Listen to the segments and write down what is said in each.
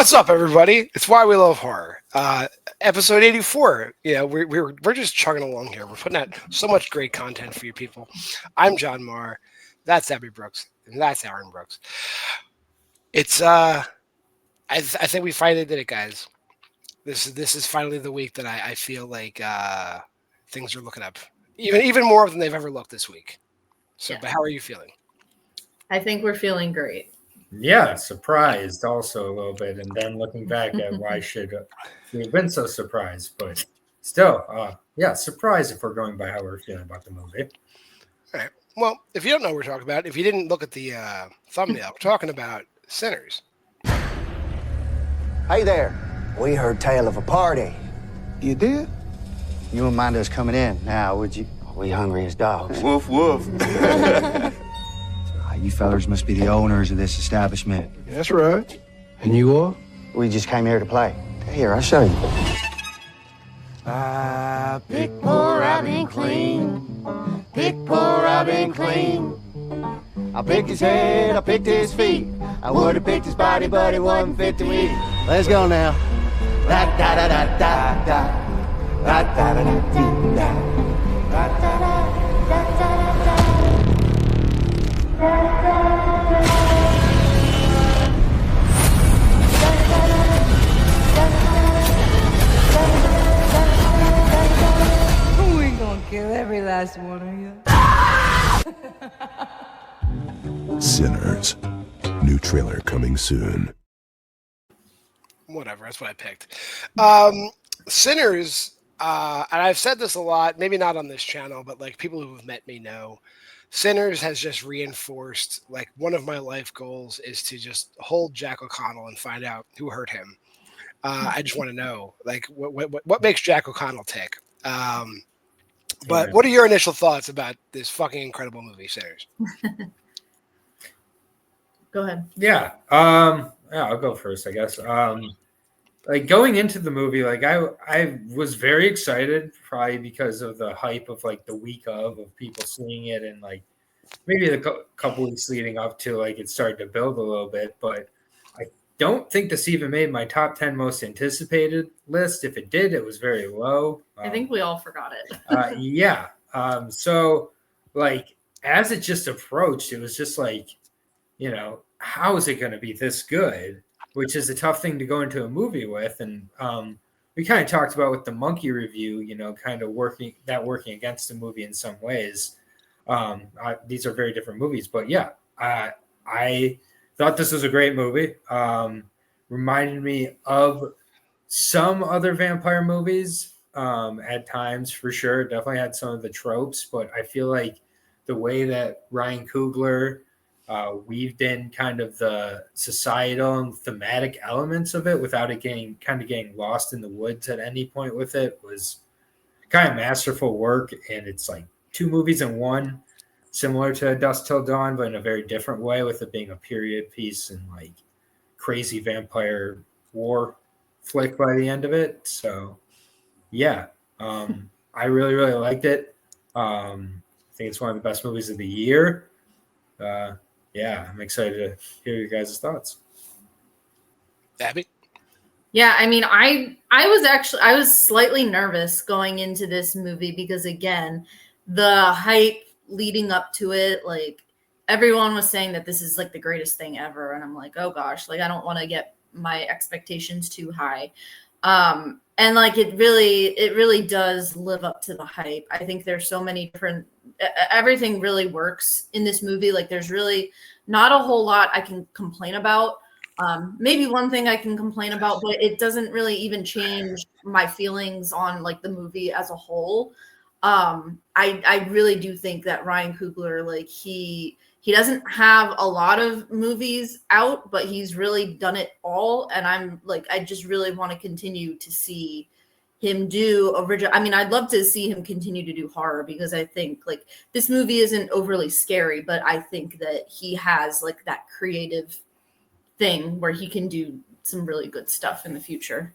What's up, everybody? It's Why We Love Horror, episode 84. Yeah, we're just chugging along here. We're putting out so much great content for you people. I'm John Maher. That's Abby Brooks, and that's Aaron Brooks. It's I think we finally did it, guys. This is finally the week that I feel like things are looking up, even more than they've ever looked this week. So, But how are you feeling? I think we're feeling great. Yeah, surprised also a little bit, and then looking back at why should we have been so surprised, but still, surprised if we're going by how we're feeling about the movie. All right. Well, if you don't know what we're talking about, if you didn't look at the thumbnail, we're talking about Sinners. Hey there. We heard tale of a party. You did? You wouldn't mind us coming in now, would you? We hungry as dogs. Woof, woof. You fellers must be the owners of this establishment. That's right. And you are? We just came here to play. Here, I'll show you. Pick poor, I've been clean. Pick poor, I've been clean. I picked his head, I picked his feet. I would have picked his body, but it wasn't fit to eat. Let's go now. Da da da da da da. Da da da da da. Da da da da da da. We gonna kill every last one of you. Sinners. New trailer coming soon. Whatever, that's what I picked. Sinners, and I've said this a lot, maybe not on this channel, but like people who have met me know, Sinners has just reinforced, like, one of my life goals is to just hold Jack O'Connell and find out who hurt him. I just want to know, like, what makes Jack O'Connell tick. But what are your initial thoughts about this fucking incredible movie, Sinners? Go ahead. Yeah, I'll go first, I guess. Like going into the movie, like I was very excited, probably because of the hype of like the week of people seeing it, and like maybe the couple weeks leading up to like it started to build a little bit. But I don't think this even made my top 10 most anticipated list. If it did, it was very low. I think we all forgot it. Yeah. So like as it just approached, it was just like, you know, how is it going to be this good? Which is a tough thing to go into a movie with. And we kind of talked about with the Monkey review, you know, kind of working against the movie in some ways. These are very different movies, but yeah, I thought this was a great movie. Reminded me of some other vampire movies at times, for sure. Definitely had some of the tropes, but I feel like the way that Ryan Coogler weaved in kind of the societal and thematic elements of it without it getting lost in the woods at any point with it was kind of masterful work. And it's like two movies in one, similar to Dusk Till Dawn, but in a very different way, with it being a period piece and like crazy vampire war flick by the end of it. So yeah, I really, really liked it. I think it's one of the best movies of the year. Yeah, I'm excited to hear your guys' thoughts. Abby? Yeah, I mean, I was slightly nervous going into this movie because, again, the hype leading up to it, like everyone was saying that this is like the greatest thing ever, and I'm like, oh gosh, like I don't want to get my expectations too high. And like it really does live up to the hype. I think there's so many different, everything really works in this movie. Like there's really not a whole lot I can complain about. Maybe one thing I can complain about, but it doesn't really even change my feelings on like the movie as a whole. I really do think that Ryan Coogler, like he doesn't have a lot of movies out, but he's really done it all. And I'm like, I just really want to continue to see him do original. I mean, I'd love to see him continue to do horror, because I think like this movie isn't overly scary, but I think that he has like that creative thing where he can do some really good stuff in the future.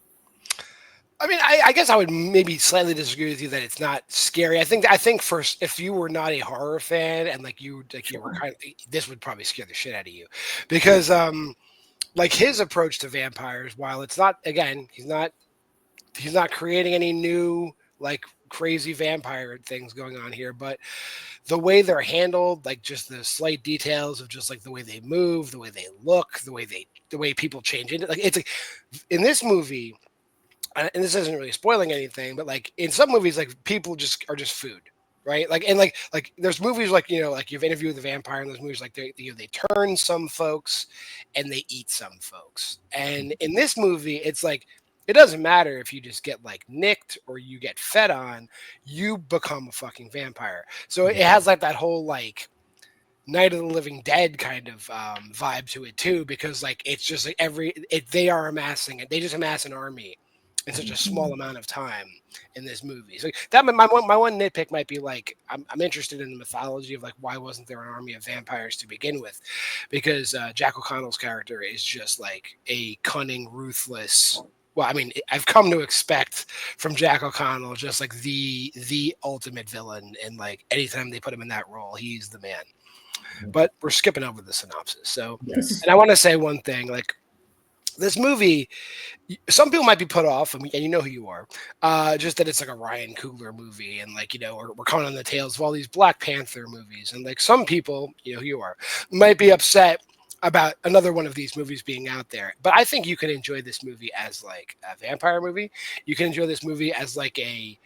I mean, I guess I would maybe slightly disagree with you that it's not scary. I think first, if you were not a horror fan and you were kind of, this would probably scare the shit out of you, because like his approach to vampires, while it's not, again, he's not creating any new like crazy vampire things going on here, but the way they're handled, like just the slight details of just like the way they move, the way they look, the way people change into, like it's like in this movie, and this isn't really spoiling anything, but like in some movies, like people just are just food, right? Like and like there's movies like like you've interviewed the vampire, and those movies like they turn some folks and they eat some folks, and in this movie, it's like it doesn't matter if you just get like nicked or you get fed on, you become a fucking vampire. So it has like that whole like Night of the Living Dead kind of vibe to it too, because like it's just like they are amassing it. They just amass an army in such a small amount of time in this movie. So that my one nitpick might be like I'm interested in the mythology of like why wasn't there an army of vampires to begin with? Because Jack O'Connell's character is just like a cunning, ruthless. Well, I mean, I've come to expect from Jack O'Connell just like the ultimate villain, and like anytime they put him in that role, he's the man. But we're skipping over the synopsis. So, Yes. and I want to say one thing, like this movie, some people might be put off, and you know who you are, just that it's like a Ryan Coogler movie, and like we're coming on the tails of all these Black Panther movies, and like some people, you know who you are, might be upset about another one of these movies being out there. But I think you can enjoy this movie as like a vampire movie. You can enjoy this movie as like a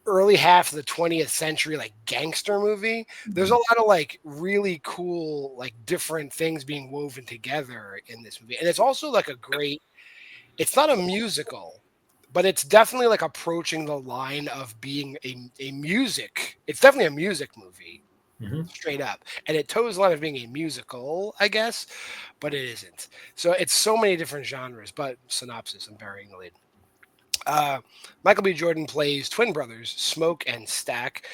early half of the 20th century like gangster movie. There's a lot of like really cool like different things being woven together in this movie, and it's also like it's not a musical, but it's definitely like approaching the line of being a music. It's definitely a music movie, straight up, and it toes the line of being a musical, I guess, but it isn't. So it's so many different genres. But synopsis, I'm burying the lead. Michael B. Jordan plays twin brothers, Smoke and Stack.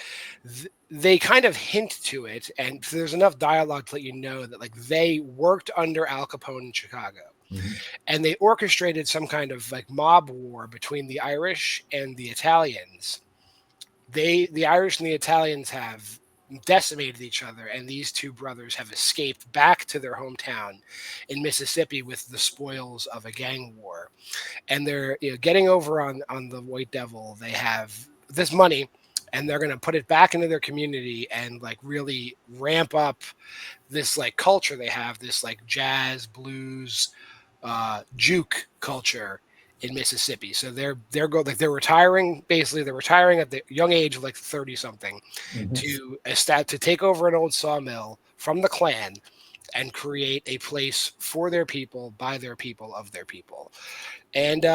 They kind of hint to it, and there's enough dialogue to let you know that like they worked under Al Capone in Chicago, and they orchestrated some kind of like mob war between the Irish and the Italians. The Irish and the Italians have decimated each other, and these two brothers have escaped back to their hometown in Mississippi with the spoils of a gang war, and they're getting over on the White Devil. They have this money, and they're going to put it back into their community and like really ramp up this like culture they have, this like jazz, blues, juke culture in Mississippi. So they're retiring. Basically, they're retiring at the young age of like 30 something to take over an old sawmill from the Klan and create a place for their people, by their people, of their people. And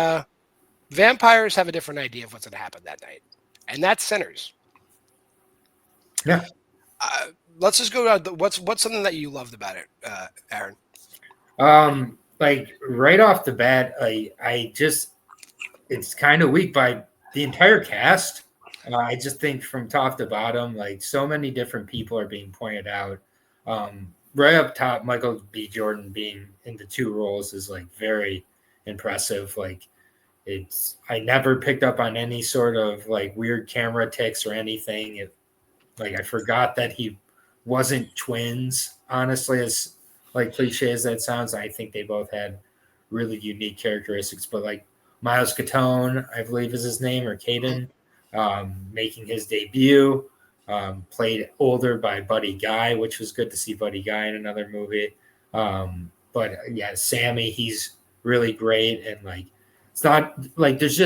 vampires have a different idea of what's going to happen that night, and that's Sinners. Yeah. Let's just go down. What's something that you loved about it, Aaron? Like right off the bat, it's kind of weak by the entire cast. I just think from top to bottom, like so many different people are being pointed out. Right up top, Michael B. Jordan being in the two roles is like very impressive. Like I never picked up on any sort of like weird camera tics or anything. I forgot that he wasn't twins, honestly, as like cliche as that sounds. I think they both had really unique characteristics, but like Miles Catone, I believe is his name, or Caden, making his debut, played older by Buddy Guy, which was good to see Buddy Guy in another movie. But yeah, Sammy, he's really great. And like, it's not like there's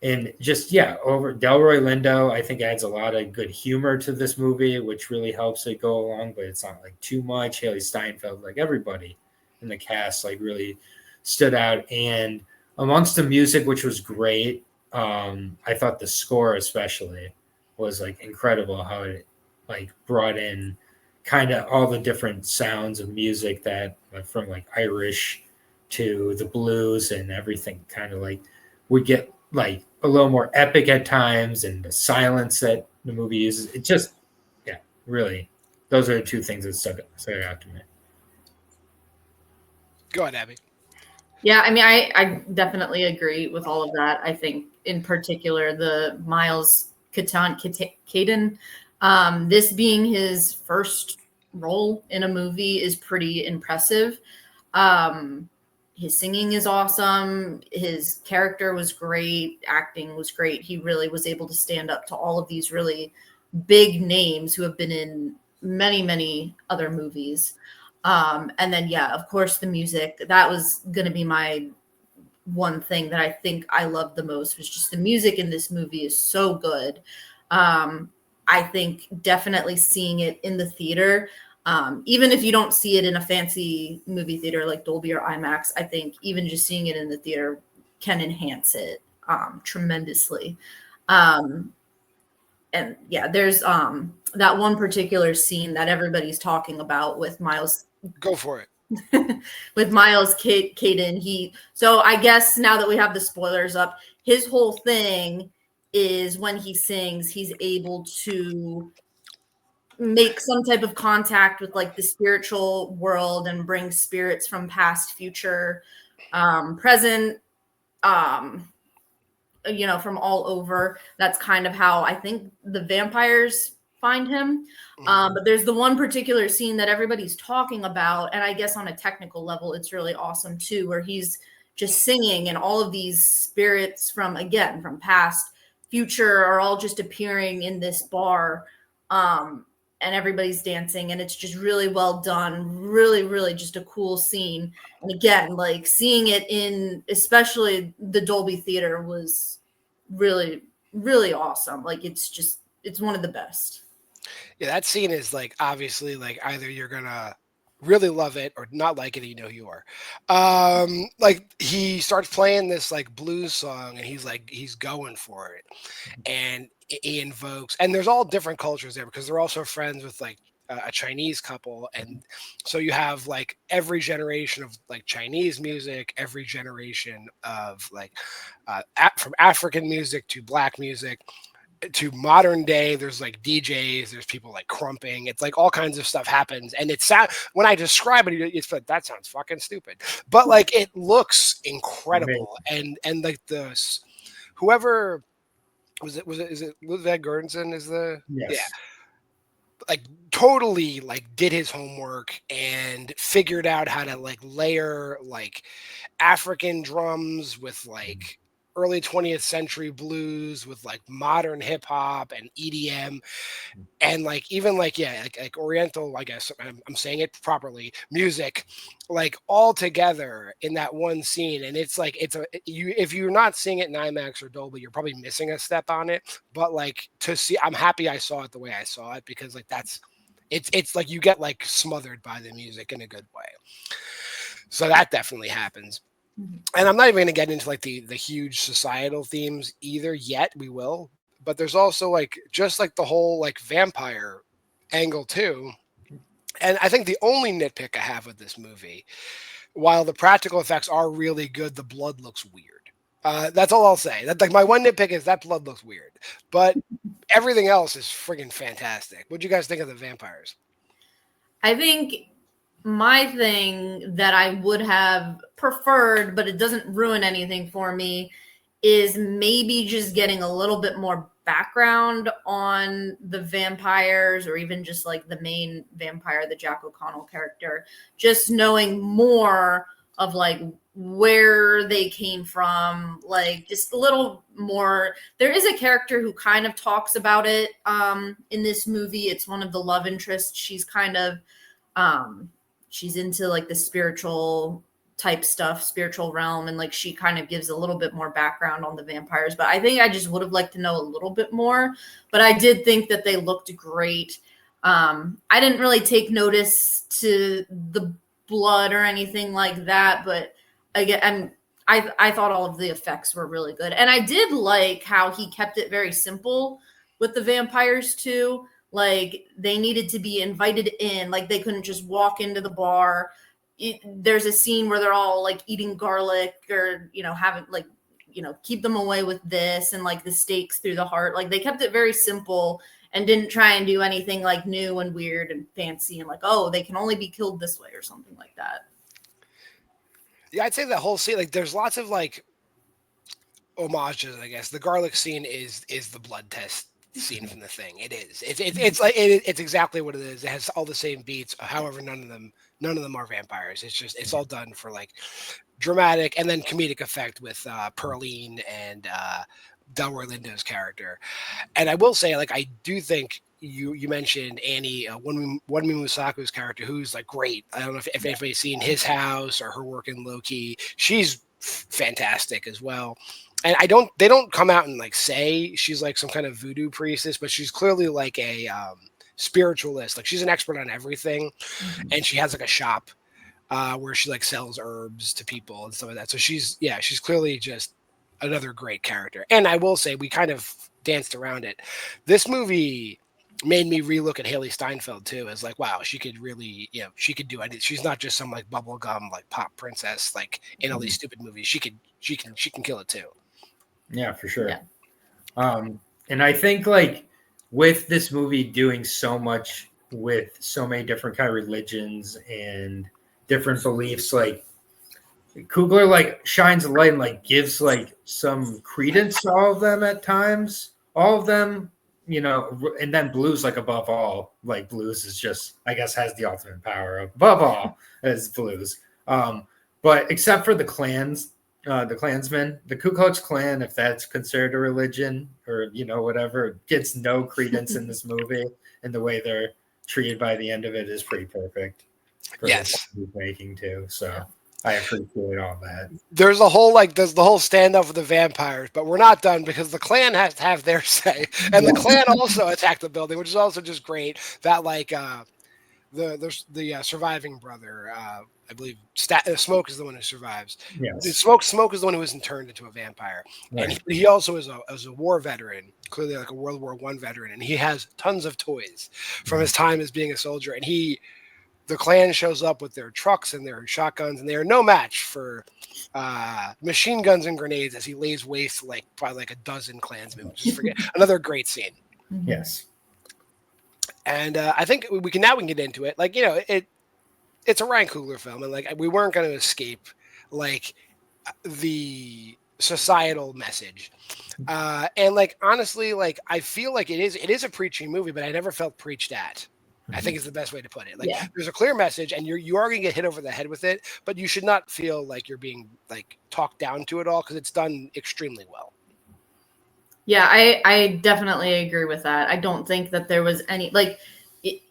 over Delroy Lindo, I think adds a lot of good humor to this movie, which really helps it go along, but it's not like too much. Haley Steinfeld, like everybody in the cast, like really stood out. And amongst the music, which was great, I thought the score especially was like incredible, how it like brought in kind of all the different sounds of music that from like Irish to the blues and everything kind of like would get like a little more epic at times, and the silence that the movie uses. It just, yeah, really, those are the two things that stuck out to me. Go ahead, Abby. Yeah, I mean, I definitely agree with all of that. I think in particular, the Miles Caden, this being his first role in a movie is pretty impressive. His singing is awesome. His character was great. Acting was great. He really was able to stand up to all of these really big names who have been in many, many other movies. And then, yeah, of course, the music. That was going to be my one thing that I think I loved the most, was just the music in this movie is so good. I think definitely seeing it in the theater, even if you don't see it in a fancy movie theater like Dolby or IMAX, I think even just seeing it in the theater can enhance it tremendously. And yeah, there's that one particular scene that everybody's talking about with Miles. Go for it. With Miles Caden. So I guess now that we have the spoilers up, his whole thing is when he sings, he's able to make some type of contact with like the spiritual world and bring spirits from past, future, present, from all over. That's kind of how I think the vampires find him. But there's the one particular scene that everybody's talking about, and I guess on a technical level it's really awesome too, where he's just singing and all of these spirits from past, future are all just appearing in this bar, and everybody's dancing, and it's just really well done, really, really just a cool scene. And again, like seeing it in especially the Dolby Theater was really, really awesome. Like it's one of the best. Yeah, that scene is like obviously like either you're gonna really love it or not like it, and you know who you are. Like he starts playing this like blues song, and he's going for it, and he invokes, and there's all different cultures there because they're also friends with like a Chinese couple, and so you have like every generation of like Chinese music, every generation of like from African music to Black music to modern day. There's like DJs, there's people like crumping, it's like all kinds of stuff happens, and it's when I describe it, it's like that sounds fucking stupid, but like it looks incredible. And like whoever is it Ludwig Göransson is the Yes. Yeah, like totally like did his homework and figured out how to like layer like African drums with like early 20th century blues with like modern hip hop and EDM, and like even like like Oriental, I guess I'm saying it properly, music, like all together in that one scene. And it's like if you're not seeing it in IMAX or Dolby, you're probably missing a step on it. But like to see, I'm happy I saw it the way I saw it, because like it's like you get like smothered by the music in a good way. So that definitely happens. And I'm not even going to get into like the huge societal themes either yet. We will, but there's also like just like the whole like vampire angle too. And I think the only nitpick I have with this movie, while the practical effects are really good, the blood looks weird. That's all I'll say. That like my one nitpick is that blood looks weird, but everything else is friggin' fantastic. What do you guys think of the vampires? I think my thing that I would have preferred, but it doesn't ruin anything for me, is maybe just getting a little bit more background on the vampires, or even just like the main vampire, the Jack O'Connell character, just knowing more of like where they came from, like just a little more. There is a character who kind of talks about it in this movie. It's one of the love interests. She's kind of she's into like the spiritual type stuff, spiritual realm, and like she kind of gives a little bit more background on the vampires. But I think I just would have liked to know a little bit more. But I did think that they looked great. I didn't really take notice to the blood or anything like that, but again, I thought all of the effects were really good. And I did like how he kept it very simple with the vampires too. Like they needed to be invited in, like they couldn't just walk into the bar. There's a scene where they're all like eating garlic, or having like keep them away with this, and like the stakes through the heart. Like they kept it very simple and didn't try and do anything like new and weird and fancy and like, oh, they can only be killed this way or something like that. Yeah, I'd say the whole scene, like there's lots of like homages, I guess. The garlic scene is the blood test scene from The Thing. It is. It's like it's exactly what it is. It has all the same beats. However, none of them None of them are vampires. It's all done for like dramatic and then comedic effect with Perline and Delroy Lindo's character. And I will say, like, I do think you mentioned Annie Wonmi Musaku's character, who's like great. I don't know if anybody's seen His House or her work in Loki. She's fantastic as well. And they don't come out and like say she's like some kind of voodoo priestess, but she's clearly like a spiritualist. Like she's an expert on everything, and she has like a shop where she like sells herbs to people and stuff like that. So she's clearly just another great character. And I will say, we kind of danced around it. This movie made me relook at Haley Steinfeld too, as like, wow, she could really, she could do it. She's not just some like bubblegum like pop princess like in all these stupid movies. She can kill it too. Yeah, for sure. Yeah. And I think like with this movie doing so much with so many different kind of religions and different beliefs, like Coogler like shines a light and like gives like some credence to all of them at times. All of them, and then Blues, like above all, like Blues is just, I guess, has the ultimate power above all as Blues. But except for the clans, the Klansmen, the Ku Klux Klan, if that's considered a religion or whatever, gets no credence in this movie, and the way they're treated by the end of it is pretty perfect. For Yes, making too. So I appreciate all that. There's the whole standoff with the vampires, but we're not done because the Klan has to have their say, and the Klan also attacked the building, which is also just great. That like the surviving brother, I believe Smoke is the one who survives. Yes. Smoke is the one who isn't turned into a vampire, Right. and he also is a war veteran, clearly like a World War I veteran, and he has tons of toys from his time as being a soldier. And the Klan shows up with their trucks and their shotguns, and they are no match for machine guns and grenades as he lays waste like probably like a dozen Klansmen. Just forget another great scene. Yes. And I think we can get into it. Like, it's a Ryan Coogler film, and like we weren't going to escape like the societal message. And like honestly, like I feel like it is a preaching movie, but I never felt preached at. I think is the best way to put it. Like there's a clear message, and you are going to get hit over the head with it, but you should not feel like you're being like talked down to it all, because it's done extremely well. Yeah, I definitely agree with that. I don't think that there was any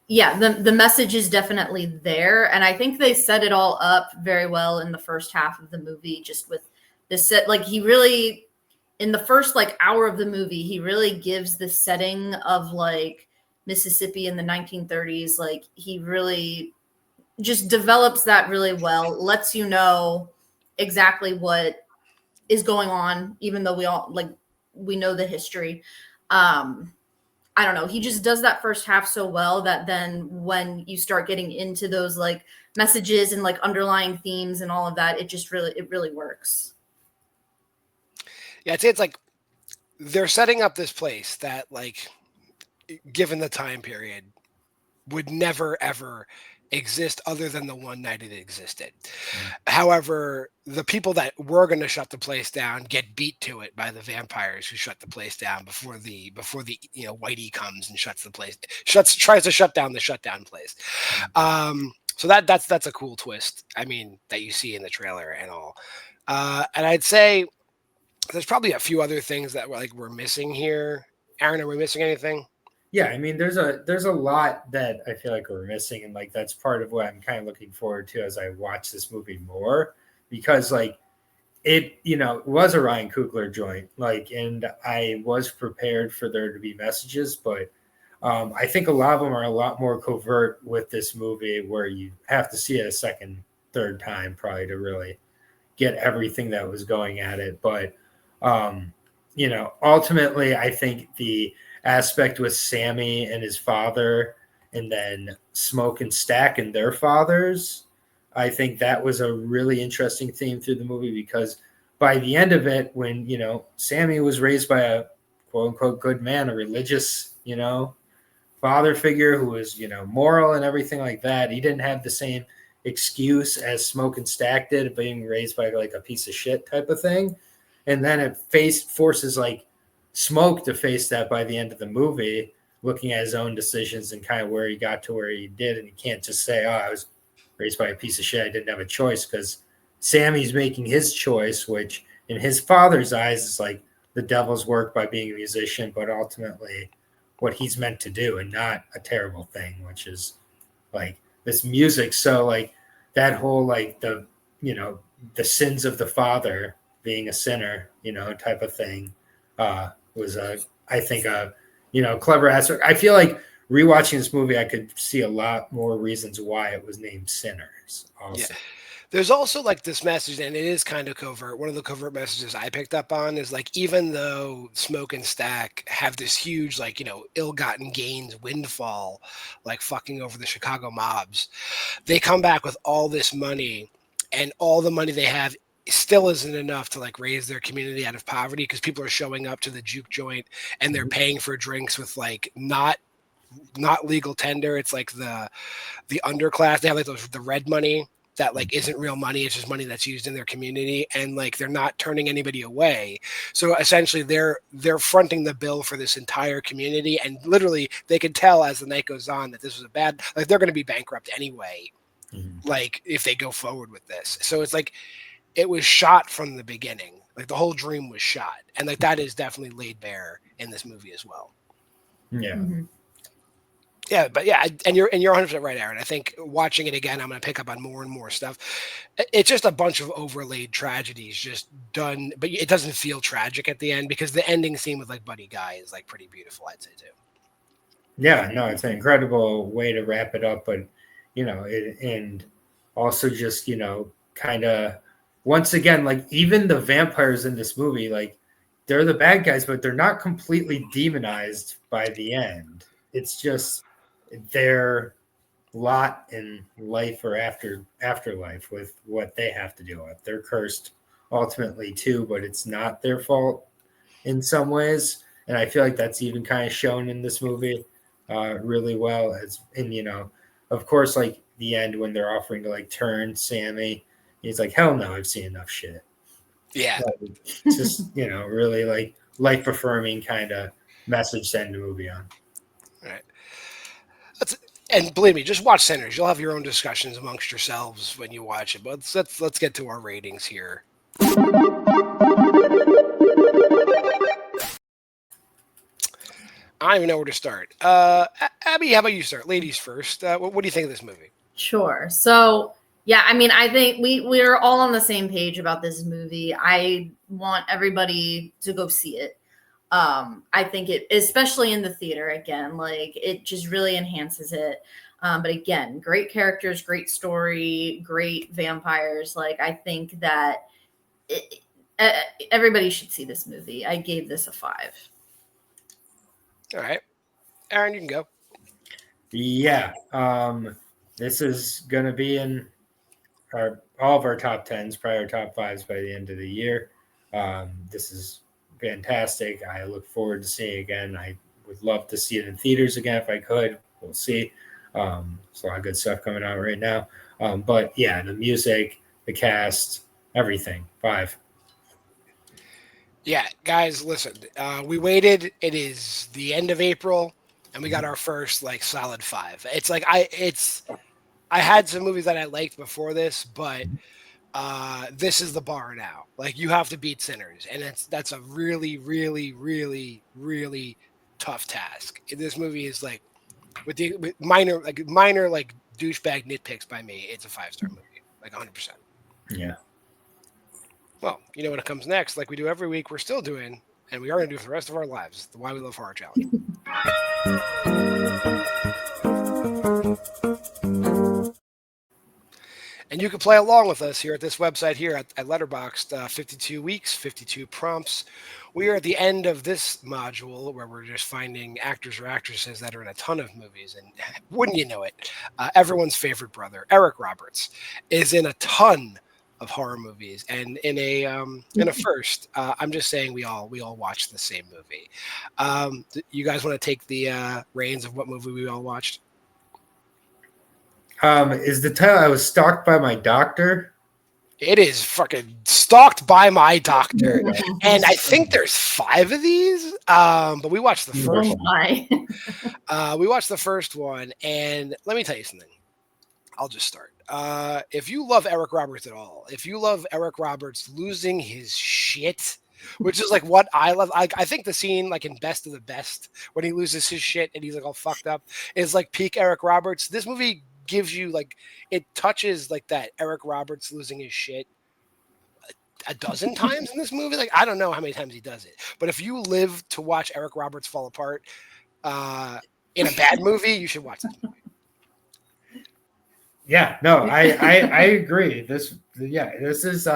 the message is definitely there, and I think they set it all up very well in the first half of the movie, just with this set. Like he really, in the first like hour of the movie, he really gives the setting of like Mississippi in the 1930s. Like he really just develops that really well, lets you know exactly what is going on, even though we know the history. I don't know. He just does that first half so well that then when you start getting into those like messages and like underlying themes and all of that, it really works. Yeah, I'd say it's like they're setting up this place that, like, given the time period, would never ever exist other than the one night it existed. However, the people that were going to shut the place down get beat to it by the vampires who shut the place down before the Whitey comes and tries to shut down the shutdown place. So that's a cool twist. I mean, that you see in the trailer and all. And I'd say there's probably a few other things that we're missing here. Aaron, are we missing anything? Yeah, I mean, there's a lot that I feel like we're missing, and like that's part of what I'm kind of looking forward to as I watch this movie more, because like it was a Ryan Coogler joint, like, and I was prepared for there to be messages, but I think a lot of them are a lot more covert with this movie, where you have to see it a second, third time probably to really get everything that was going at it. But ultimately, I think the aspect with Sammy and his father, and then Smoke and Stack and their fathers, I think that was a really interesting theme through the movie, because by the end of it, when Sammy was raised by a quote unquote good man, a religious father figure who was moral and everything like that, he didn't have the same excuse as Smoke and Stack did, being raised by like a piece of shit type of thing. And then it forces like Smoke to face that by the end of the movie, looking at his own decisions and kind of where he got to where he did. And he can't just say, oh, I was raised by a piece of shit. I didn't have a choice because Sammy's making his choice, which in his father's eyes is like the devil's work by being a musician, but ultimately what he's meant to do and not a terrible thing, which is like this music. So like that whole like the sins of the father being a sinner, type of thing was I think a clever aspect. I feel like rewatching this movie, I could see a lot more reasons why it was named Sinners also. Yeah. There's also like this message, and it is kind of covert. One of the covert messages I picked up on is like, even though Smoke and Stack have this huge, like, ill-gotten gains windfall, like fucking over the Chicago mobs, they come back with all this money, and all the money they have still isn't enough to like raise their community out of poverty, because people are showing up to the juke joint and they're paying for drinks with like not legal tender. It's like the underclass. They have like the red money that like isn't real money. It's just money that's used in their community, and like they're not turning anybody away. So essentially they're fronting the bill for this entire community, and literally they can tell as the night goes on that this was like they're going to be bankrupt anyway, like if they go forward with this. So it's like it was shot from the beginning. Like the whole dream was shot, and like that is definitely laid bare in this movie as well. Yeah. Yeah, but yeah, and you're 100% right, Aaron. I think watching it again, I'm going to pick up on more and more stuff. It's just a bunch of overlaid tragedies just done, but it doesn't feel tragic at the end, because the ending scene with like Buddy Guy is like pretty beautiful, I'd say too. Yeah, no, it's an incredible way to wrap it up, but and also just kind of once again, like even the vampires in this movie, like they're the bad guys, but they're not completely demonized by the end. It's just their lot in life or afterlife with what they have to deal with. They're cursed ultimately too, but it's not their fault in some ways. And I feel like that's even kind of shown in this movie really well. Of course, like the end when they're offering to like turn Sammy, he's like, hell no, I've seen enough shit. Yeah. It's just, really like life affirming kind of message to end the movie on. All right. And believe me, just watch Sinners. You'll have your own discussions amongst yourselves when you watch it. But let's get to our ratings here. I don't even know where to start. Abby, how about you start? Ladies first. What do you think of this movie? Sure. So, yeah, I mean, I think we're all on the same page about this movie. I want everybody to go see it. I think it, especially in the theater, again, like it just really enhances it. But again, great characters, great story, great vampires. Like I think that everybody should see this movie. I gave this a 5. All right, Aaron, you can go. Yeah, this is gonna be in all of our top 10s, probably our top 5s by the end of the year. This is fantastic. I look forward to seeing it again. I would love to see it in theaters again if I could. We'll see. There's a lot of good stuff coming out right now. But yeah, the music, the cast, everything. 5. Yeah, guys, listen. We waited. It is the end of April, and we got our first like solid 5. It's like I had some movies that I liked before this, but this is the bar now. Like you have to beat Sinners, and that's a really, really, really, really tough task. This movie is like with minor like douchebag nitpicks by me. It's a 5-star movie, like 100%. Yeah. Well, you know what comes next? Like we do every week, we're still doing, and we are going to do for the rest of our lives, the Why We Love Horror Challenge. And you can play along with us here at this website here at Letterboxd. 52 weeks, 52 prompts. We are at the end of this module where we're just finding actors or actresses that are in a ton of movies. And wouldn't you know it, everyone's favorite brother, Eric Roberts, is in a ton of horror movies. And in a first, I'm just saying we all watched the same movie. You guys want to take the reins of what movie we all watched? Is the title I Was Stalked by My Doctor? It is fucking Stalked by My Doctor. And I think there's 5 of these. But we watched the first one. We watched the first one, and let me tell you something. I'll just start. if you love Eric Roberts at all, if you love Eric Roberts losing his shit, which is like what I love. I think the scene like in Best of the Best when he loses his shit and he's like all fucked up is like peak Eric Roberts. This movie gives you like it touches like that Eric Roberts losing his shit a dozen times in this movie. Like I don't know how many times he does it, but if you live to watch Eric Roberts fall apart in a bad movie, you should watch this movie. Yeah, no, I agree. This is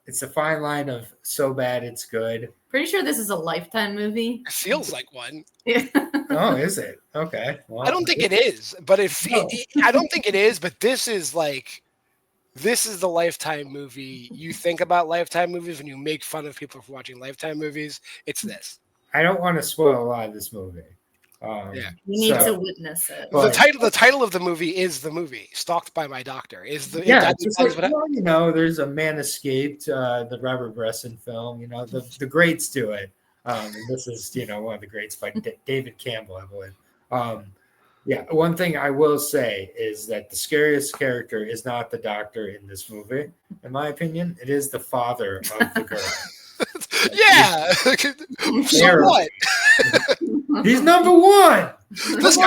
it's a fine line of so bad it's good. Pretty sure this is a Lifetime movie. It feels like one. Oh, is it? Okay. Well, I don't think it is, but I don't think it is, but this is the Lifetime movie. You think about Lifetime movies when you make fun of people for watching Lifetime movies. It's this. I don't want to spoil a lot of this movie. You need to witness it. The title of the movie is the movie "Stalked by My Doctor." There's a Man Escaped, the Robert Bresson film. The greats do it. And this is one of the greats by David Campbell, I believe. One thing I will say is that the scariest character is not the doctor in this movie, in my opinion. It is the father of the girl. Yeah. So what? He's number one. This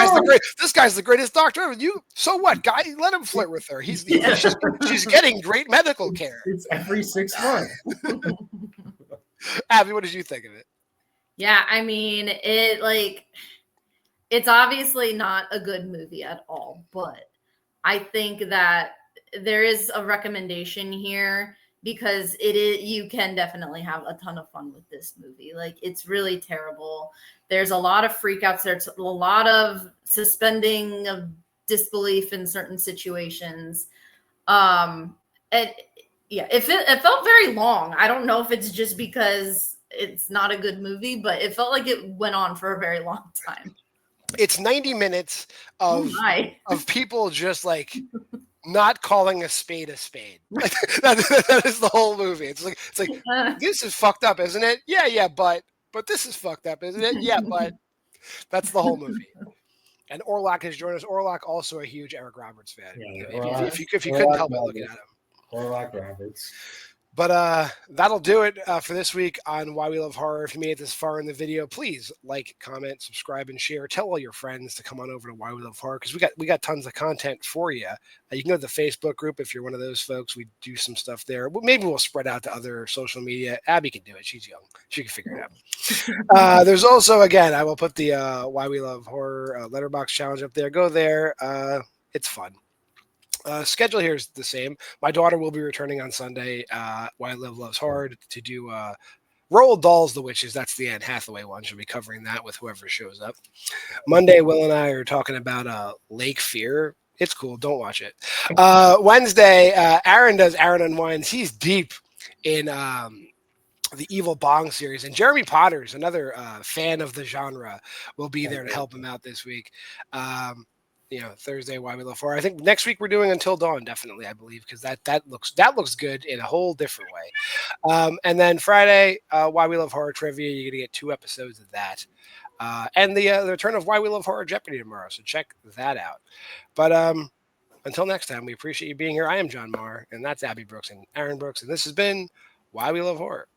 guy's the greatest doctor ever. So what, guy? Let him flirt with her. She's getting great medical care. It's every 6 months. Abby, what did you think of it? Yeah, I mean, it's obviously not a good movie at all, but I think that there is a recommendation here because you can definitely have a ton of fun with this movie. Like, it's really terrible. There's a lot of freakouts. There's a lot of suspending of disbelief in certain situations. It felt very long. I don't know if it's just because it's not a good movie, but it felt like it went on for a very long time. It's 90 minutes of people just like not calling a spade a spade. That is the whole movie. It's like this is fucked up, isn't it? Yeah, but this is fucked up, isn't it? Yeah, but that's the whole movie. And Orlok has joined us. Orlok, also a huge Eric Roberts fan. Yeah, if you couldn't tell by looking at him. Orlok Roberts. But that'll do it for this week on Why We Love Horror. If you made it this far in the video, please like, comment, subscribe, and share. Tell all your friends to come on over to Why We Love Horror because we got tons of content for you. You can go to the Facebook group if you're one of those folks. We do some stuff there. Maybe we'll spread out to other social media. Abby can do it. She's young. She can figure it out. There's also, again, I will put the Why We Love Horror Letterboxd challenge up there. Go there. It's fun. Schedule here is the same. My daughter will be returning on Sunday. Why Liv Loves Hard to do Roald Dahl's The Witches. That's the Anne Hathaway one. She'll be covering that with whoever shows up. Monday, Will and I are talking about Lake Fear. It's cool. Don't watch it. Wednesday, Aaron does Aaron Unwinds. He's deep in the Evil Bong series. And Jeremy Potters, another fan of the genre, will be there to help him out this week. Thursday, Why We Love Horror. I think next week we're doing Until Dawn, definitely, I believe, because that looks good in a whole different way. And then Friday, Why We Love Horror Trivia. You're gonna get 2 episodes of that, and the return of Why We Love Horror Jeopardy tomorrow. So check that out. But until next time, we appreciate you being here. I am JWMaher, and that's Abby Brooks and Aaron Brooks, and this has been Why We Love Horror.